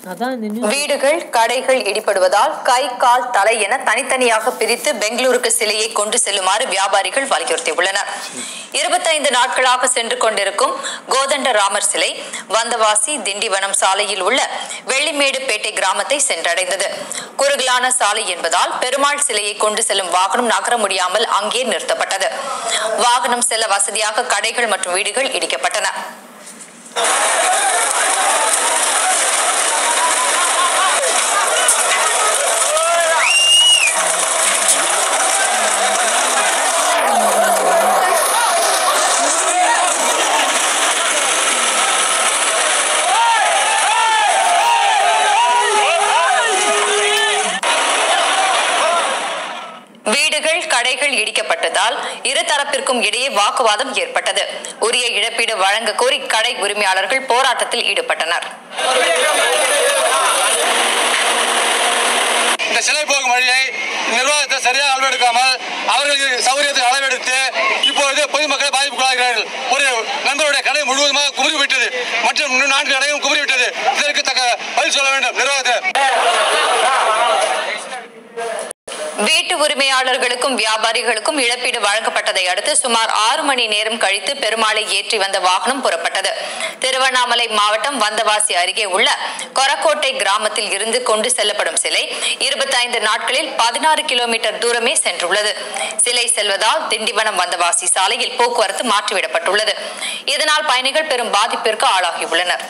வீடுகள் கடைகள் இடிபடுவதால் கை கால் தலை என தனித்தனியாக பிரித்து பெங்களூருக்கு சிலையை கொண்டு செல்லுமாறு வியாபாரிகள் வலியுறுத்தியுள்ளனர். 25 நாட்களாக சென்று கொண்டிருக்கும் கோதண்ட ராமர் சிலை வந்தவாசி திண்டிவனம் சாலையில் உள்ள வெள்ளிமேடுபேட்டை கிராமத்தை சென்றடைந்தது. குறுகலான சாலை என்பதால் பெருமாள் சிலையை கொண்டு செல்லும் வாகனம் நகர முடியாமல் அங்கே நிறுத்தப்பட்டது. வாகனம் செல்ல வசதியாக கடைகள் மற்றும் வீடுகள் இடிக்கப்பட்டன. வீடுகள் கடைகள் இடிக்கப்பட்டதால் இருதரப்பிற்கும் இடையே வாக்குவாதம் ஏற்பட்டது. உரிய இழப்பீடு வழங்க கோரி கடை உரிமையாளர்கள் போராட்டத்தில் ஈடுபட்டனர். இந்த சிலை போகும் வழியை நிர்வாகத்தை சரியாக அளவெடுக்காமல் அவர்களுக்கு சௌகரியத்தை அளவெடுத்து இப்பொழுது பொதுமக்களை பாதிப்புக்குள்ளாகிறார்கள். ஒரு நண்பருடைய கடை முழுவதுமாக குமரிவிட்டது மற்றும் 4 கடையும் குமரிவிட்டது. இதற்கு தக்க பதில் சொல்ல வேண்டும் நிர்வாகத்தை. வீட்டு உரிமையாளர்களுக்கும் வியாபாரிகளுக்கும் இழப்பீடு வழங்கப்பட்டதை அடுத்து சுமார் 6 மணி நேரம் கழித்து பெருமாளை ஏற்றி வந்த வாகனம் புறப்பட்டது. திருவண்ணாமலை மாவட்டம் வந்தவாசி அருகே உள்ள கொரக்கோட்டை கிராமத்தில் இருந்து கொண்டு செல்லப்படும் சிலை 25 நாட்களில் 16 கிலோமீட்டர் தூரமே சென்றுள்ளது. சிலை செல்வதால் திண்டிவனம் வந்தவாசி சாலையில் போக்குவரத்து மாற்றிவிடப்பட்டுள்ளது. இதனால் பயணிகள் பெரும் பாதிப்பிற்கு ஆளாகியுள்ளனர்.